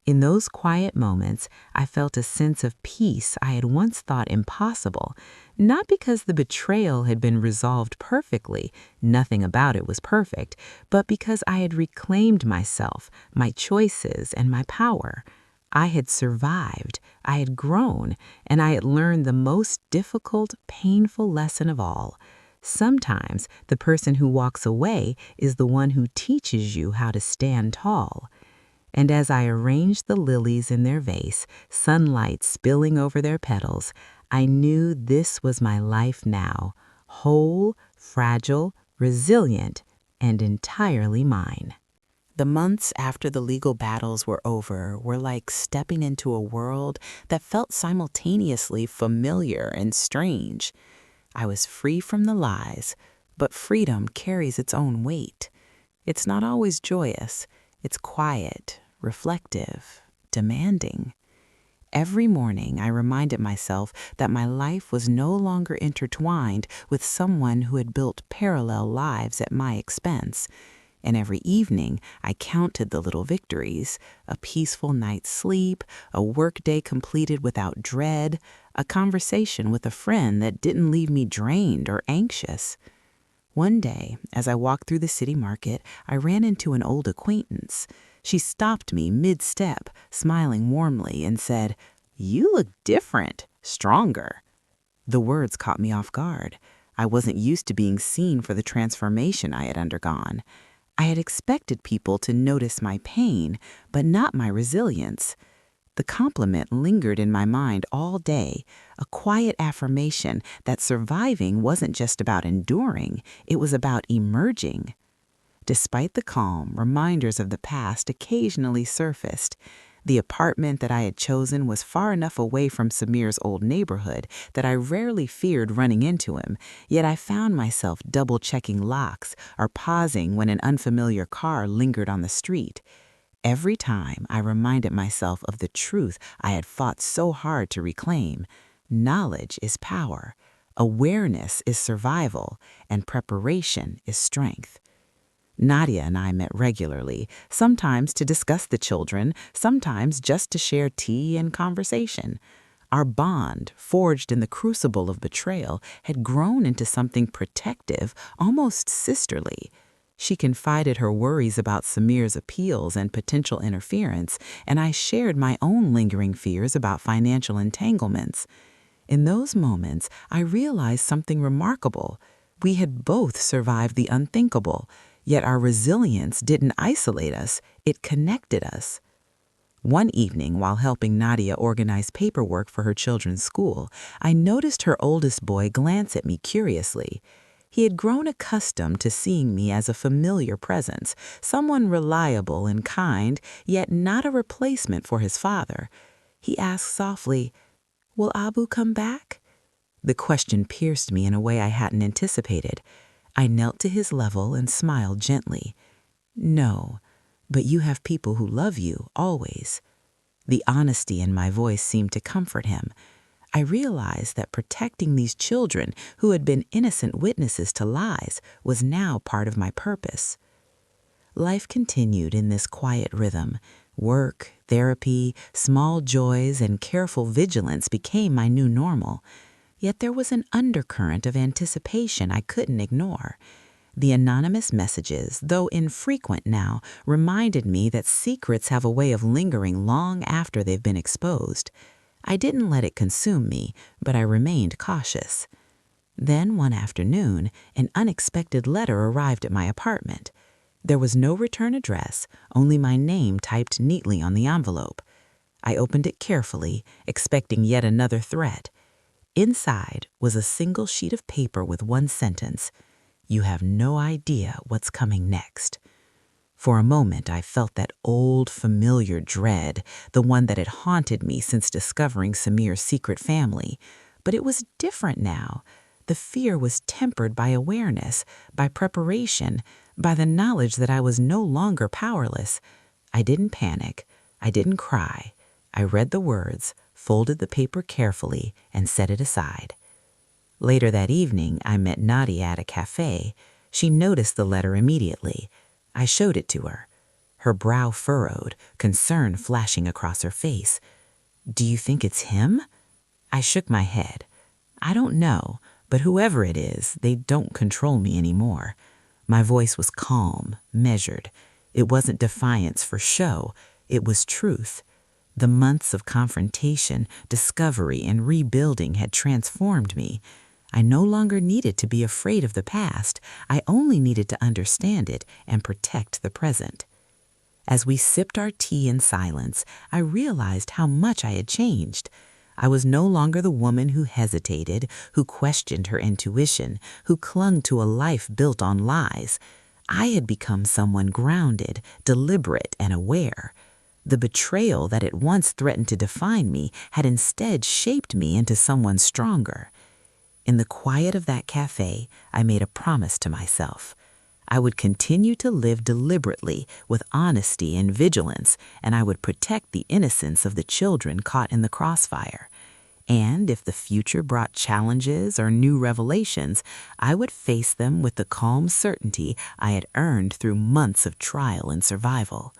In those quiet moments, I felt a sense of peace I had once thought impossible, not because the betrayal had been resolved perfectly, nothing about it was perfect, but because I had reclaimed myself, my choices, and my power. I had survived, I had grown, and I had learned the most difficult, painful lesson of all. Sometimes the person who walks away is the one who teaches you how to stand tall. And as I arranged the lilies in their vase, sunlight spilling over their petals, I knew this was my life now, whole, fragile, resilient, and entirely mine. The months after the legal battles were over were like stepping into a world that felt simultaneously familiar and strange. I was free from the lies, but freedom carries its own weight. It's not always joyous. It's quiet, reflective, demanding. Every morning, I reminded myself that my life was no longer intertwined with someone who had built parallel lives at my expense. And every evening, I counted the little victories: a peaceful night's sleep, a workday completed without dread, a conversation with a friend that didn't leave me drained or anxious. One day, as I walked through the city market, I ran into an old acquaintance. She stopped me mid-step, smiling warmly, and said, "You look different, stronger." The words caught me off guard. I wasn't used to being seen for the transformation I had undergone. I had expected people to notice my pain, but not my resilience. The compliment lingered in my mind all day, a quiet affirmation that surviving wasn't just about enduring, it was about emerging. Despite the calm, reminders of the past occasionally surfaced. The apartment that I had chosen was far enough away from Samir's old neighborhood that I rarely feared running into him, yet I found myself double-checking locks or pausing when an unfamiliar car lingered on the street. Every time I reminded myself of the truth I had fought so hard to reclaim. Knowledge is power, awareness is survival, and preparation is strength. Nadia and I met regularly, sometimes to discuss the children, sometimes just to share tea and conversation. Our bond, forged in the crucible of betrayal, had grown into something protective, almost sisterly. She confided her worries about Samir's appeals and potential interference, and I shared my own lingering fears about financial entanglements. In those moments, I realized something remarkable. We had both survived the unthinkable, yet our resilience didn't isolate us, it connected us. One evening, while helping Nadia organize paperwork for her children's school, I noticed her oldest boy glance at me curiously. He had grown accustomed to seeing me as a familiar presence, someone reliable and kind, yet not a replacement for his father. He asked softly, "Will Abu come back?" The question pierced me in a way I hadn't anticipated. I knelt to his level and smiled gently. "No, but you have people who love you, always." The honesty in my voice seemed to comfort him. I realized that protecting these children, who had been innocent witnesses to lies, was now part of my purpose. Life continued in this quiet rhythm. Work, therapy, small joys, and careful vigilance became my new normal. Yet there was an undercurrent of anticipation I couldn't ignore. The anonymous messages, though infrequent now, reminded me that secrets have a way of lingering long after they've been exposed. I didn't let it consume me, but I remained cautious. Then one afternoon, an unexpected letter arrived at my apartment. There was no return address, only my name typed neatly on the envelope. I opened it carefully, expecting yet another threat. Inside was a single sheet of paper with one sentence: "You have no idea what's coming next." For a moment, I felt that old, familiar dread, the one that had haunted me since discovering Samir's secret family. But it was different now. The fear was tempered by awareness, by preparation, by the knowledge that I was no longer powerless. I didn't panic. I didn't cry. I read the words, folded the paper carefully, and set it aside. Later that evening, I met Nadia at a cafe. She noticed the letter immediately. I showed it to her. Her brow furrowed, concern flashing across her face. "Do you think it's him?" I shook my head. "I don't know, but whoever it is, they don't control me anymore." My voice was calm, measured. It wasn't defiance for show. It was truth. The months of confrontation, discovery, and rebuilding had transformed me. I no longer needed to be afraid of the past. I only needed to understand it and protect the present. As we sipped our tea in silence, I realized how much I had changed. I was no longer the woman who hesitated, who questioned her intuition, who clung to a life built on lies. I had become someone grounded, deliberate, and aware. The betrayal that had once threatened to define me had instead shaped me into someone stronger. In the quiet of that cafe, I made a promise to myself. I would continue to live deliberately with honesty and vigilance, and I would protect the innocence of the children caught in the crossfire. And if the future brought challenges or new revelations, I would face them with the calm certainty I had earned through months of trial and survival.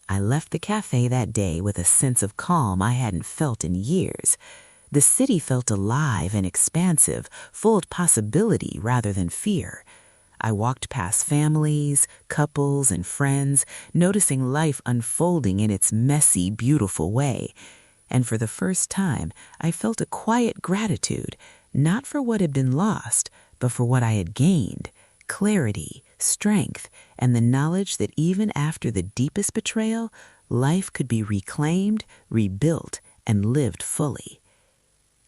I left the cafe that day with a sense of calm I hadn't felt in years. The city felt alive and expansive, full of possibility rather than fear. I walked past families, couples, and friends, noticing life unfolding in its messy, beautiful way. And for the first time, I felt a quiet gratitude, not for what had been lost, but for what I had gained: clarity, strength, and the knowledge that even after the deepest betrayal, life could be reclaimed, rebuilt, and lived fully.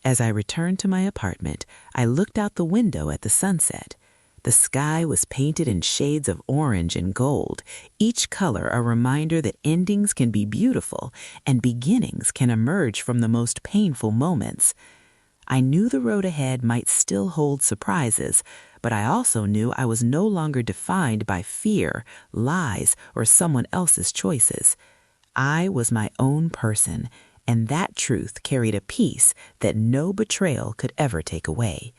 As I returned to my apartment, I looked out the window at the sunset. The sky was painted in shades of orange and gold, each color a reminder that endings can be beautiful and beginnings can emerge from the most painful moments. I knew the road ahead might still hold surprises, but I also knew I was no longer defined by fear, lies, or someone else's choices. I was my own person, and that truth carried a peace that no betrayal could ever take away.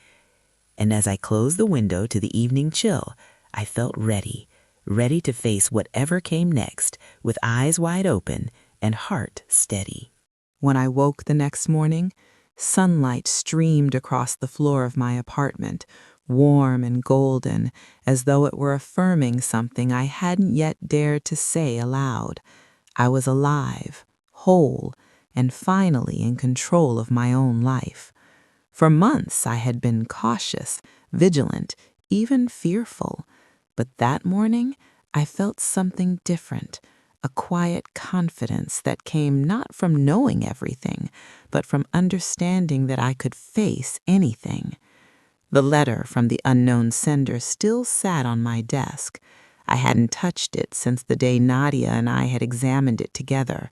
And as I closed the window to the evening chill, I felt ready to face whatever came next, with eyes wide open and heart steady. When I woke the next morning, sunlight streamed across the floor of my apartment, warm and golden, as though it were affirming something I hadn't yet dared to say aloud. I was alive, whole, and finally in control of my own life. For months I had been cautious, vigilant, even fearful. But that morning I felt something different, a quiet confidence that came not from knowing everything, but from understanding that I could face anything. The letter from the unknown sender still sat on my desk. I hadn't touched it since the day Nadia and I had examined it together.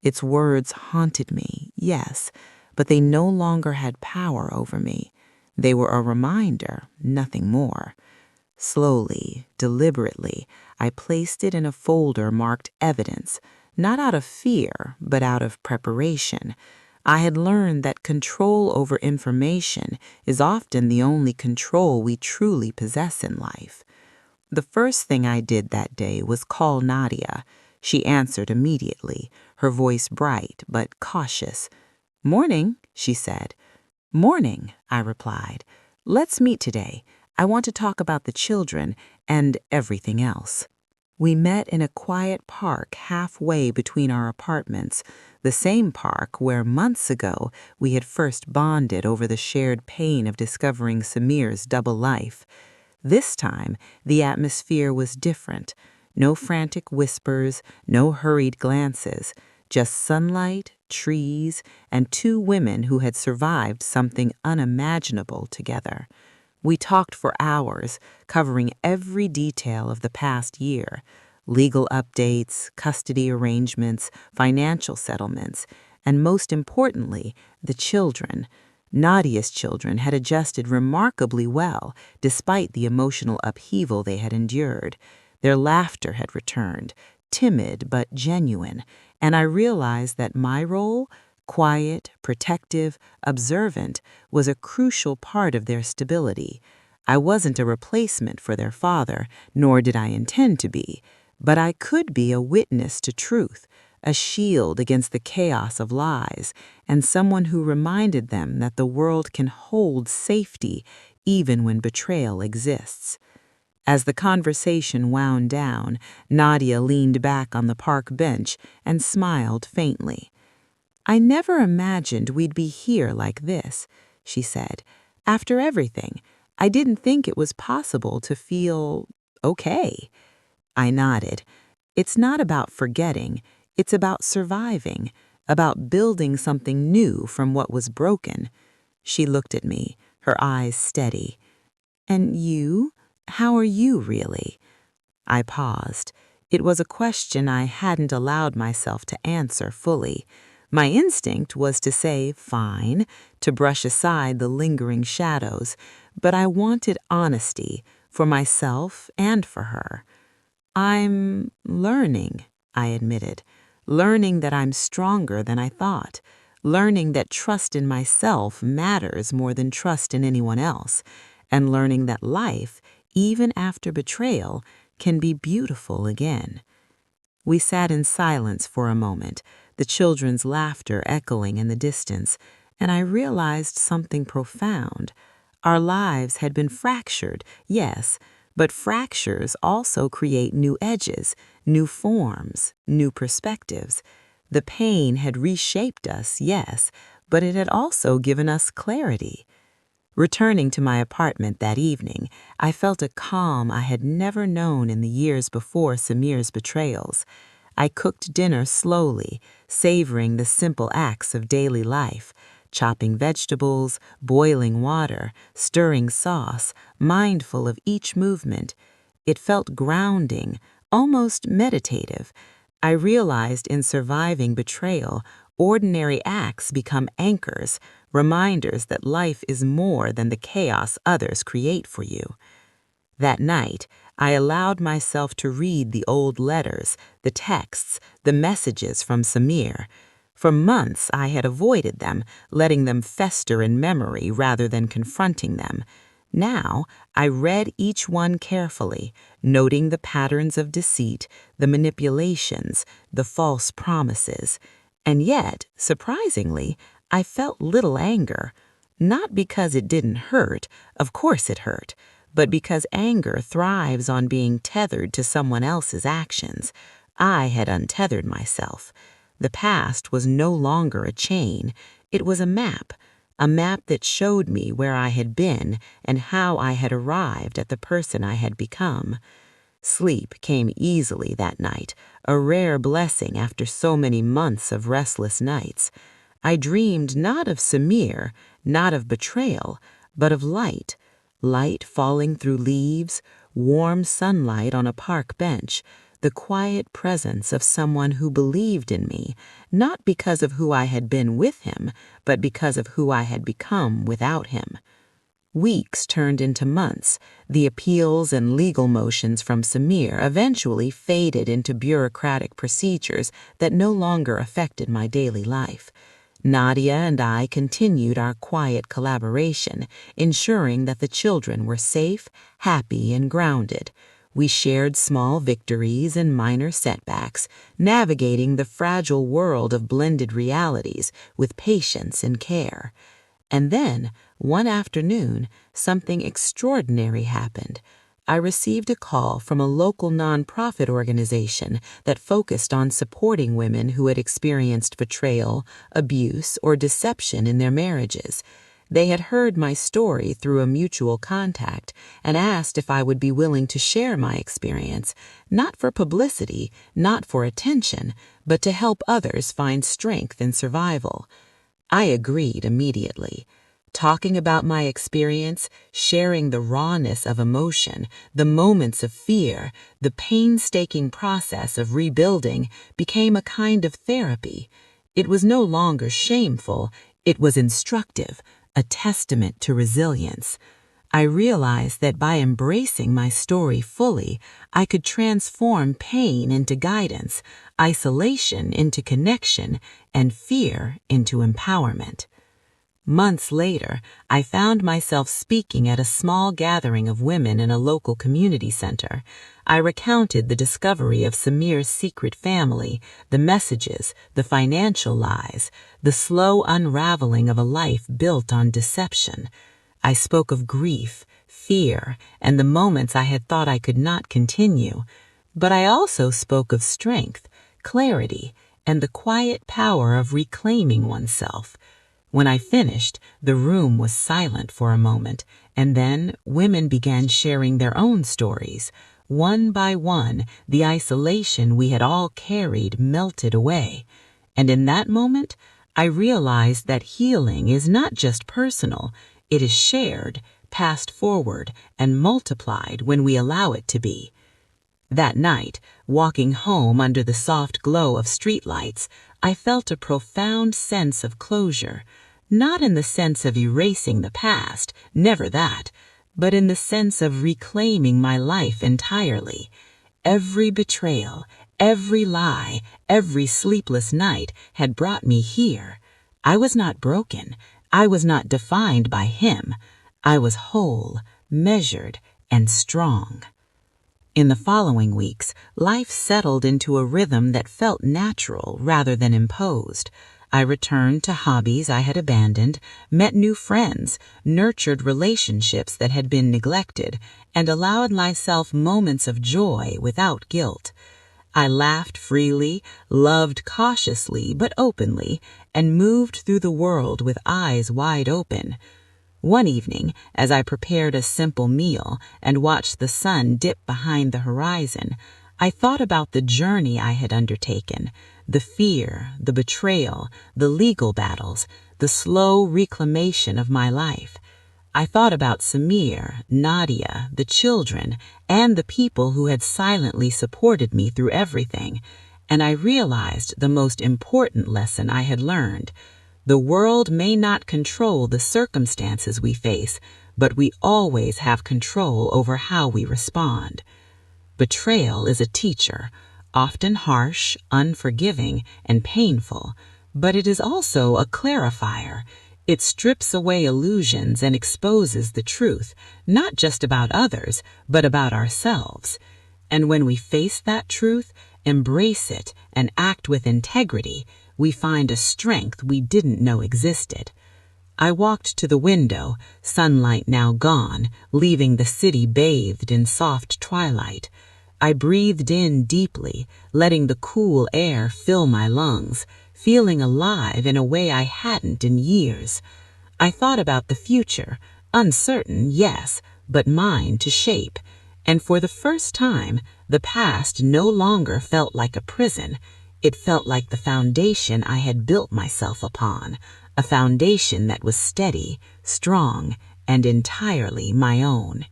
Its words haunted me, yes, but they no longer had power over me. They were a reminder, nothing more. Slowly, deliberately, I placed it in a folder marked evidence, not out of fear, but out of preparation. I had learned that control over information is often the only control we truly possess in life. The first thing I did that day was call Nadia. She answered immediately, her voice bright but cautious. "Morning," she said. "Morning," I replied. "Let's meet today. I want to talk about the children and everything else." We met in a quiet park halfway between our apartments, the same park where months ago we had first bonded over the shared pain of discovering Samir's double life. This time, the atmosphere was different. No frantic whispers, no hurried glances, just sunlight, trees, and two women who had survived something unimaginable together. We talked for hours, covering every detail of the past year: legal updates, custody arrangements, financial settlements, and most importantly, the children. Nadia's children had adjusted remarkably well, despite the emotional upheaval they had endured. Their laughter had returned, timid but genuine, and I realized that my role, quiet, protective, observant, was a crucial part of their stability. I wasn't a replacement for their father, nor did I intend to be, but I could be a witness to truth, a shield against the chaos of lies, and someone who reminded them that the world can hold safety even when betrayal exists. As the conversation wound down, Nadia leaned back on the park bench and smiled faintly. "I never imagined we'd be here like this," she said. "After everything, I didn't think it was possible to feel okay." I nodded. "It's not about forgetting. It's about surviving, about building something new from what was broken." She looked at me, her eyes steady. "And you? How are you, really?" I paused. It was a question I hadn't allowed myself to answer fully. My instinct was to say, fine, to brush aside the lingering shadows, but I wanted honesty, for myself and for her. "I'm learning," I admitted. "Learning that I'm stronger than I thought. Learning that trust in myself matters more than trust in anyone else. And learning that life, even after betrayal, can be beautiful again." We sat in silence for a moment, the children's laughter echoing in the distance, and I realized something profound. Our lives had been fractured, yes, but fractures also create new edges, new forms, new perspectives. The pain had reshaped us, yes, but it had also given us clarity. Returning to my apartment that evening, I felt a calm I had never known in the years before Samir's betrayals. I cooked dinner slowly, savoring the simple acts of daily life: chopping vegetables, boiling water, stirring sauce, mindful of each movement. It felt grounding, almost meditative. I realized in surviving betrayal, ordinary acts become anchors, reminders that life is more than the chaos others create for you. That night, I allowed myself to read the old letters, the texts, the messages from Samir. For months, I had avoided them, letting them fester in memory rather than confronting them. Now, I read each one carefully, noting the patterns of deceit, the manipulations, the false promises. And yet, surprisingly, I felt little anger. Not because it didn't hurt, of course it hurt, but because anger thrives on being tethered to someone else's actions. I had untethered myself. The past was no longer a chain. It was a map that showed me where I had been and how I had arrived at the person I had become. Sleep came easily that night, a rare blessing after so many months of restless nights. I dreamed not of Samir, not of betrayal, but of light. Light falling through leaves, warm sunlight on a park bench, the quiet presence of someone who believed in me, not because of who I had been with him, but because of who I had become without him. Weeks turned into months. The appeals and legal motions from Samir eventually faded into bureaucratic procedures that no longer affected my daily life. Nadia and I continued our quiet collaboration, ensuring that the children were safe, happy, and grounded. We shared small victories and minor setbacks, navigating the fragile world of blended realities with patience and care. And then, one afternoon, something extraordinary happened. I received a call from a local nonprofit organization that focused on supporting women who had experienced betrayal, abuse, or deception in their marriages. They had heard my story through a mutual contact and asked if I would be willing to share my experience, not for publicity, not for attention, but to help others find strength in survival. I agreed immediately. Talking about my experience, sharing the rawness of emotion, the moments of fear, the painstaking process of rebuilding became a kind of therapy. It was no longer shameful, it was instructive, a testament to resilience. I realized that by embracing my story fully, I could transform pain into guidance, isolation into connection, and fear into empowerment. Months later, I found myself speaking at a small gathering of women in a local community center. I recounted the discovery of Samir's secret family, the messages, the financial lies, the slow unraveling of a life built on deception. I spoke of grief, fear, and the moments I had thought I could not continue. But I also spoke of strength, clarity, and the quiet power of reclaiming oneself. When I finished, the room was silent for a moment, and then women began sharing their own stories. One by one, the isolation we had all carried melted away. And in that moment, I realized that healing is not just personal, it is shared, passed forward, and multiplied when we allow it to be. That night, walking home under the soft glow of streetlights, I felt a profound sense of closure. Not in the sense of erasing the past, never that, but in the sense of reclaiming my life entirely. Every betrayal, every lie, every sleepless night had brought me here. I was not broken. I was not defined by him. I was whole, measured, and strong. In the following weeks, life settled into a rhythm that felt natural rather than imposed. I returned to hobbies I had abandoned, met new friends, nurtured relationships that had been neglected, and allowed myself moments of joy without guilt. I laughed freely, loved cautiously but openly, and moved through the world with eyes wide open. One evening, as I prepared a simple meal and watched the sun dip behind the horizon, I thought about the journey I had undertaken, the fear, the betrayal, the legal battles, the slow reclamation of my life. I thought about Samir, Nadia, the children, and the people who had silently supported me through everything, and I realized the most important lesson I had learned. The world may not control the circumstances we face, but we always have control over how we respond. Betrayal is a teacher, often harsh, unforgiving, and painful, but it is also a clarifier. It strips away illusions and exposes the truth, not just about others, but about ourselves. And when we face that truth, embrace it, and act with integrity, we find a strength we didn't know existed. I walked to the window, sunlight now gone, leaving the city bathed in soft twilight. I breathed in deeply, letting the cool air fill my lungs, feeling alive in a way I hadn't in years. I thought about the future, uncertain, yes, but mine to shape. And for the first time, the past no longer felt like a prison. It felt like the foundation I had built myself upon, a foundation that was steady, strong, and entirely my own.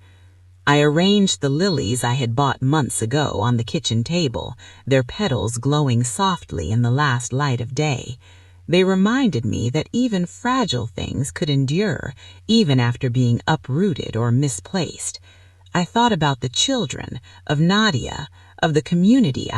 I arranged the lilies I had bought months ago on the kitchen table, their petals glowing softly in the last light of day. They reminded me that even fragile things could endure, even after being uprooted or misplaced. I thought about the children, of Nadia, of the community